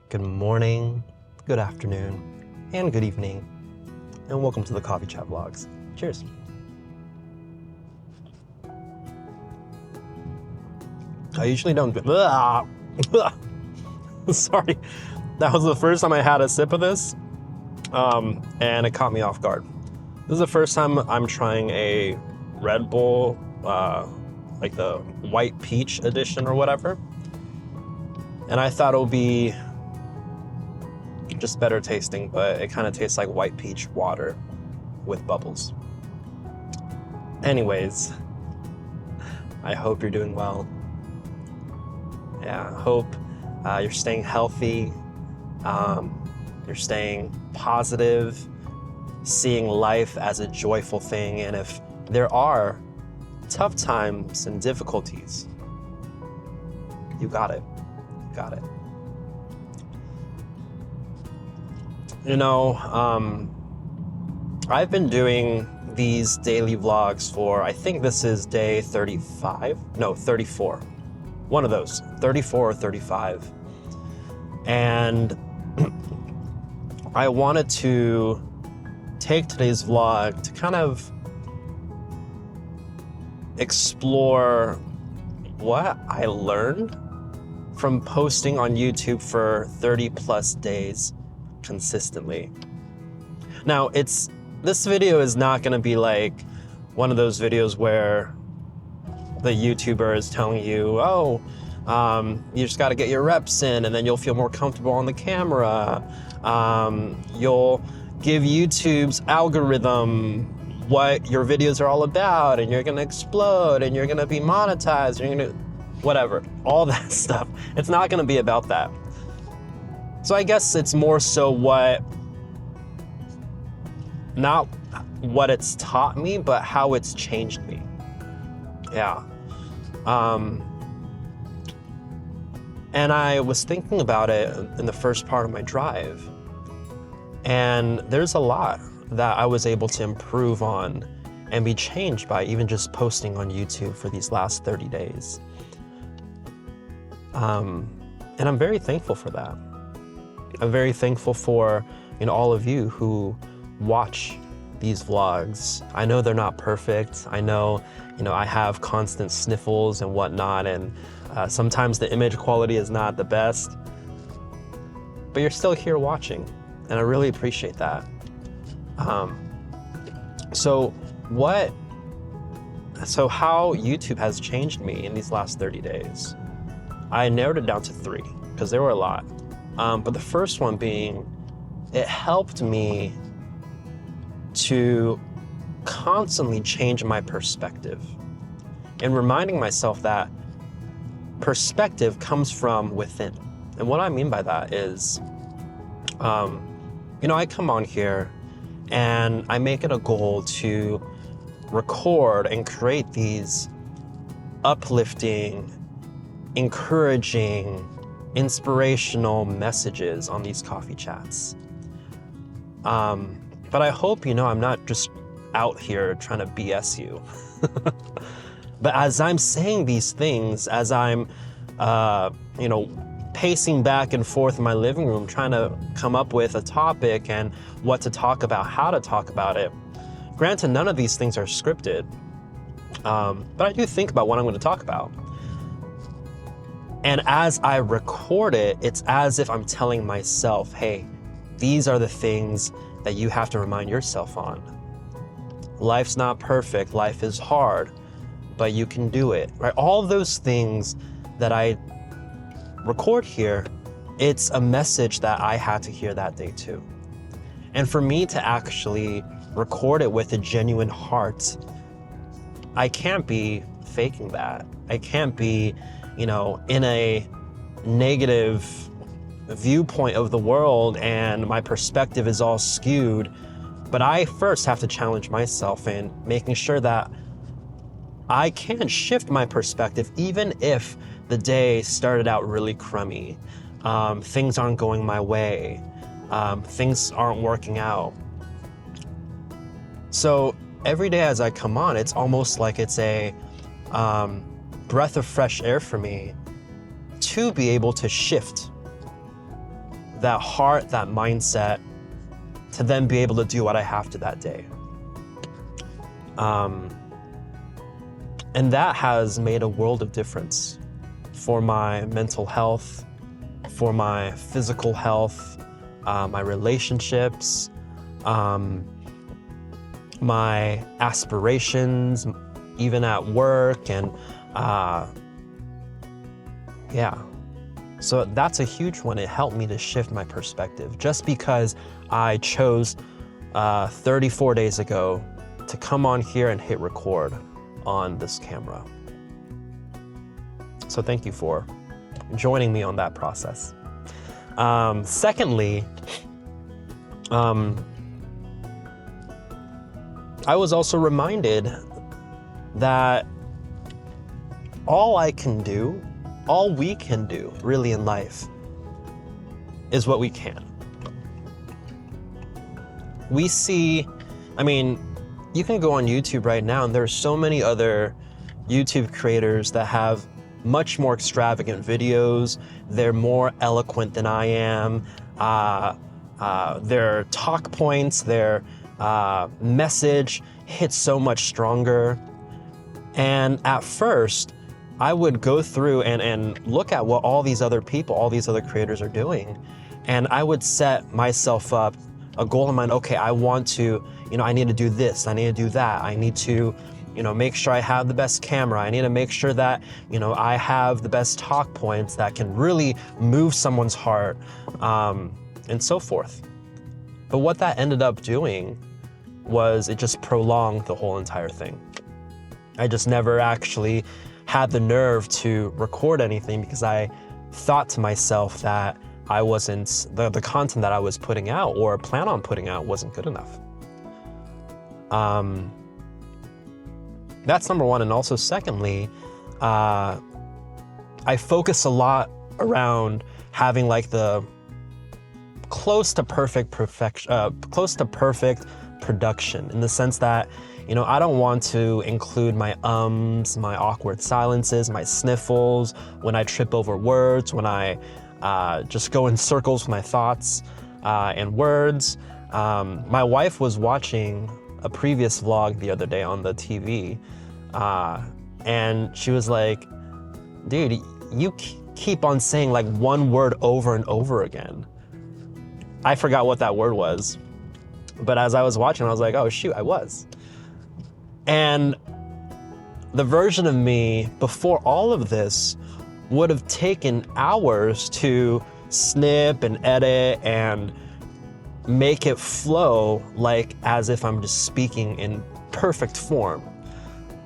Good morning, good afternoon, and good evening, and welcome to the Coffee Chat Vlogs. Cheers. I usually don't. Sorry, that was the first time I had a sip of this, and it caught me off guard. This is the first time I'm trying a Red Bull, like the white peach edition or whatever, and I thought it would be just better tasting, but it kind of tastes like white peach water with bubbles. Anyways, I hope you're doing well. Yeah, I hope you're staying healthy, you're staying positive, seeing life as a joyful thing, and if there are tough times and difficulties, you got it. You got it. You know, I've been doing these daily vlogs for, I think this is day 35, no, 34. One of those, 34 or 35. And I wanted to take today's vlog to kind of explore what I learned from posting on YouTube for 30 plus days consistently. Now, this video is not going to be like one of those videos where the YouTuber is telling you, oh, you just got to get your reps in and then you'll feel more comfortable on the camera. You'll give YouTube's algorithm what your videos are all about and you're going to explode and you're going to be monetized. You're going to, whatever, all that stuff. It's not going to be about that. So I guess it's more so not what it's taught me, but how it's changed me. Yeah. And I was thinking about it in the first part of my drive. And there's a lot that I was able to improve on and be changed by even just posting on YouTube for these last 30 days. And I'm very thankful for that. I'm very thankful for, all of you who watch these vlogs. I know they're not perfect. I know, I have constant sniffles and whatnot, and sometimes the image quality is not the best, but you're still here watching, and I really appreciate that. So how YouTube has changed me in these last 30 days, I narrowed it down to 3 because there were a lot. But the first one being, it helped me to constantly change my perspective and reminding myself that perspective comes from within. And what I mean by that is, I come on here and I make it a goal to record and create these uplifting, encouraging, inspirational messages on these coffee chats. But I hope I'm not just out here trying to BS you. But as I'm saying these things, as I'm, pacing back and forth in my living room, trying to come up with a topic and what to talk about, how to talk about it. Granted, none of these things are scripted, but I do think about what I'm going to talk about. And as I record it, it's as if I'm telling myself, hey, these are the things that you have to remind yourself on. Life's not perfect, life is hard, but you can do it, right? All of those things that I record here, it's a message that I had to hear that day too. And for me to actually record it with a genuine heart, I can't be faking that. I can't be in a negative viewpoint of the world and my perspective is all skewed. But I first have to challenge myself in making sure that I can shift my perspective even if the day started out really crummy. Things aren't going my way. Things aren't working out. So every day as I come on, it's almost like it's a breath of fresh air for me to be able to shift that heart, that mindset to then be able to do what I have to that day. And that has made a world of difference for my mental health, for my physical health, my relationships, my aspirations, even at work, and yeah. So that's a huge one. It helped me to shift my perspective just because I chose 34 days ago to come on here and hit record on this camera. So thank you for joining me on that process. Secondly, I was also reminded that all we can do really in life is what we can. We see, you can go on YouTube right now and there's so many other YouTube creators that have much more extravagant videos. They're more eloquent than I am. Their talk points, their message hits so much stronger. And at first, I would go through and look at what all these other people, all these other creators are doing. And I would set myself up a goal in mind. Okay, I want to, I need to do this, I need to do that. I need to, make sure I have the best camera. I need to make sure that, I have the best talk points that can really move someone's heart, and so forth. But what that ended up doing was it just prolonged the whole entire thing. I just never actually had the nerve to record anything because I thought to myself that I wasn't, the content that I was putting out or plan on putting out wasn't good enough. That's number one. And also secondly, I focus a lot around having like the close to perfect production, in the sense that, I don't want to include my ums, my awkward silences, my sniffles, when I trip over words, when I just go in circles with my thoughts and words. My wife was watching a previous vlog the other day on the TV, and she was like, dude, you keep on saying like one word over and over again. I forgot what that word was, but as I was watching, I was like, oh shoot, I was. And the version of me before all of this would have taken hours to snip and edit and make it flow like as if I'm just speaking in perfect form.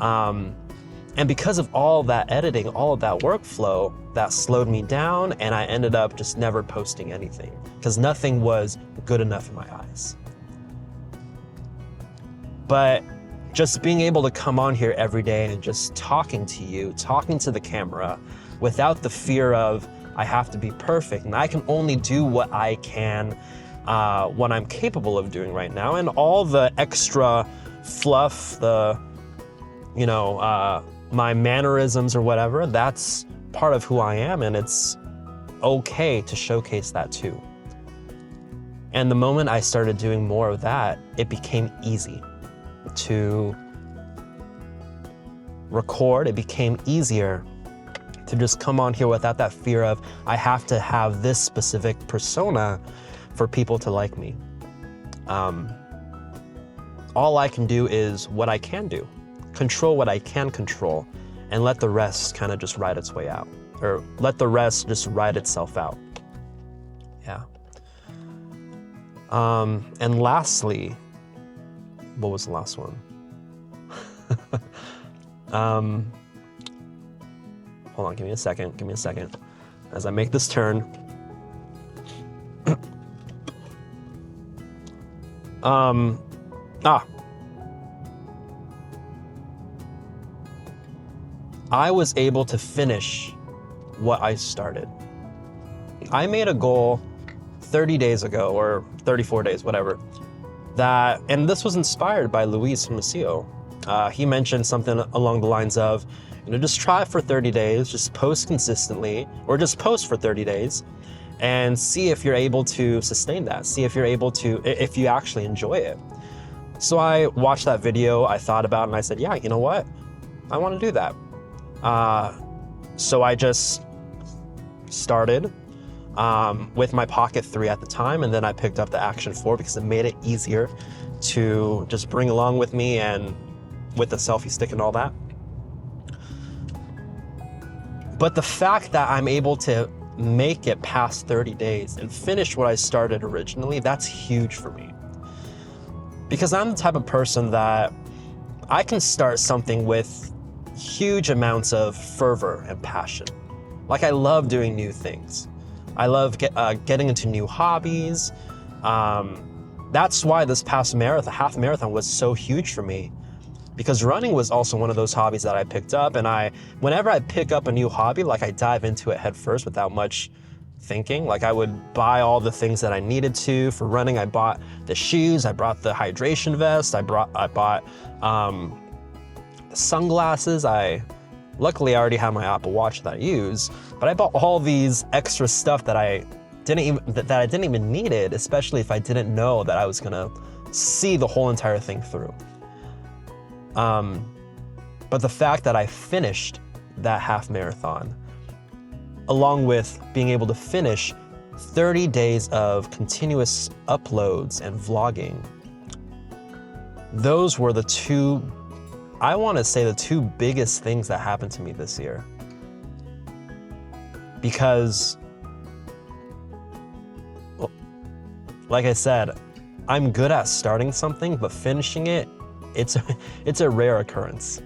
And because of all that editing, all of that workflow, that slowed me down, and I ended up just never posting anything because nothing was good enough in my eyes. But just being able to come on here every day and just talking to you, talking to the camera, without the fear of I have to be perfect, and I can only do what I can, what I'm capable of doing right now, and all the extra fluff, my mannerisms or whatever, that's part of who I am, and it's okay to showcase that too. And the moment I started doing more of that, it became easy to record. It became easier to just come on here without that fear of I have to have this specific persona for people to like me. All I can do is what I can do, control what I can control, and let the rest kind of just ride its way out, or let the rest just ride itself out. Yeah. And lastly, what was the last one? Hold on, give me a second as I make this turn. I was able to finish what I started. I made a goal 30 days ago, or 34 days, whatever, and this was inspired by Luis from Macio. He mentioned something along the lines of, just try it for 30 days, just post consistently, or just post for 30 days, and see if you're able to sustain that. See if you're able to, if you actually enjoy it. So I watched that video, I thought about it, and I said, yeah, you know what? I want to do that. So I just started with my Pocket 3 at the time, and then I picked up the Action 4 because it made it easier to just bring along with me, and with the selfie stick and all that. But the fact that I'm able to make it past 30 days and finish what I started originally, that's huge for me. Because I'm the type of person that I can start something with huge amounts of fervor and passion. Like, I love doing new things. I love getting into new hobbies. That's why this past marathon, half marathon, was so huge for me. Because running was also one of those hobbies that I picked up, and whenever I pick up a new hobby, like, I dive into it head first without much thinking. Like, I would buy all the things that I needed to for running. I bought the shoes, I bought the hydration vest, I bought sunglasses. Luckily I already have my Apple Watch that I use, but I bought all these extra stuff that I didn't even need it, especially if I didn't know that I was gonna see the whole entire thing through. But the fact that I finished that half marathon, along with being able to finish 30 days of continuous uploads and vlogging, those were the two, I want to say, the two biggest things that happened to me this year. Because, well, like I said, I'm good at starting something, but finishing it, it's a rare occurrence.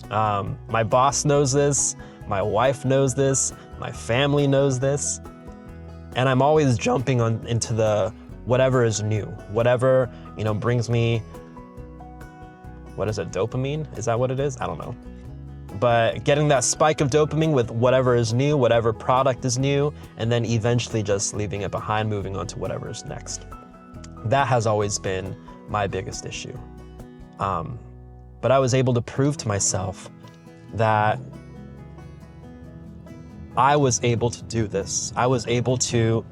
My boss knows this, my wife knows this, my family knows this, and I'm always jumping into the whatever is new, whatever, brings me, what is it, dopamine? Is that what it is? I don't know. But getting that spike of dopamine with whatever is new, whatever product is new, and then eventually just leaving it behind, moving on to whatever is next. That has always been my biggest issue. But I was able to prove to myself that I was able to do this. I was able to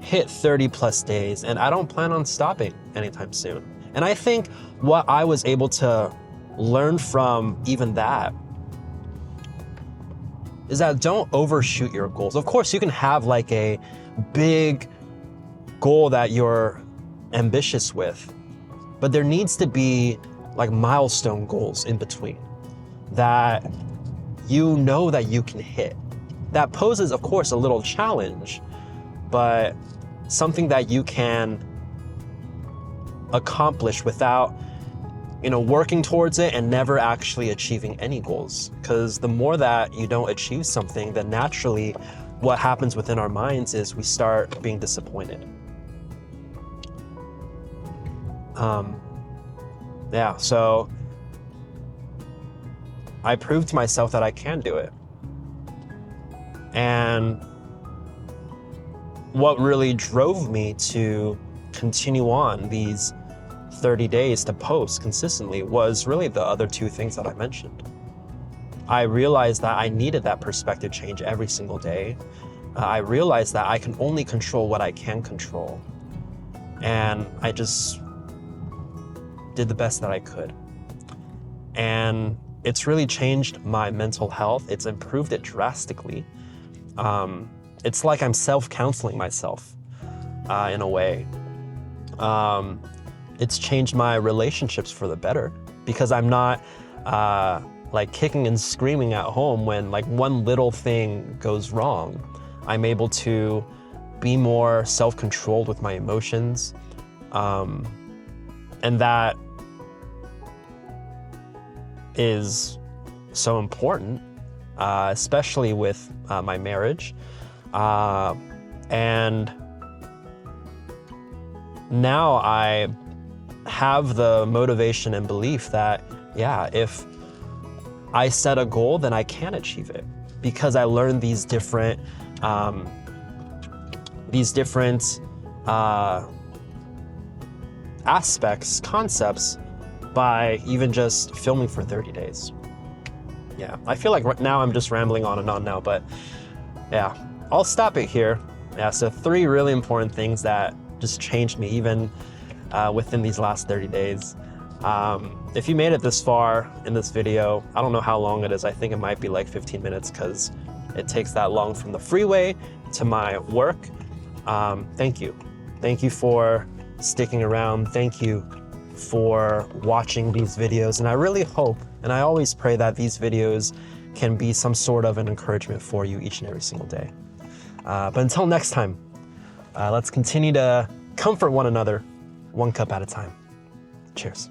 hit 30 plus days, and I don't plan on stopping anytime soon. And I think what I was able to learn from even that is that don't overshoot your goals. Of course, you can have like a big goal that you're ambitious with, but there needs to be like milestone goals in between that that you can hit. That poses, of course, a little challenge, but something that you can accomplish without, working towards it and never actually achieving any goals. Because the more that you don't achieve something, then naturally what happens within our minds is we start being disappointed. So I proved to myself that I can do it. And what really drove me to continue on these 30 days to post consistently was really the other two things that I mentioned. I realized that I needed that perspective change every single day. I realized that I can only control what I can control. And I just did the best that I could. And it's really changed my mental health. It's improved it drastically. It's like I'm self-counseling myself in a way. It's changed my relationships for the better because I'm not like kicking and screaming at home when like one little thing goes wrong. I'm able to be more self-controlled with my emotions. And that is so important, especially with my marriage. And now I have the motivation and belief that, if I set a goal, then I can achieve it because I learned these different aspects, concepts, by even just filming for 30 days. I feel like right now I'm just rambling on and on now, but I'll stop it here. Yeah, so 3 really important things that just changed me even within these last 30 days. If you made it this far in this video, I don't know how long it is. I think it might be like 15 minutes because it takes that long from the freeway to my work. Thank you. Thank you for sticking around. Thank you for watching these videos. And I really hope, and I always pray that these videos can be some sort of an encouragement for you each and every single day. But until next time, let's continue to comfort one another, 1 cup at a time. Cheers.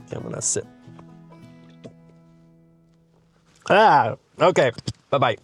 Okay, I'm gonna sip. Okay, bye-bye.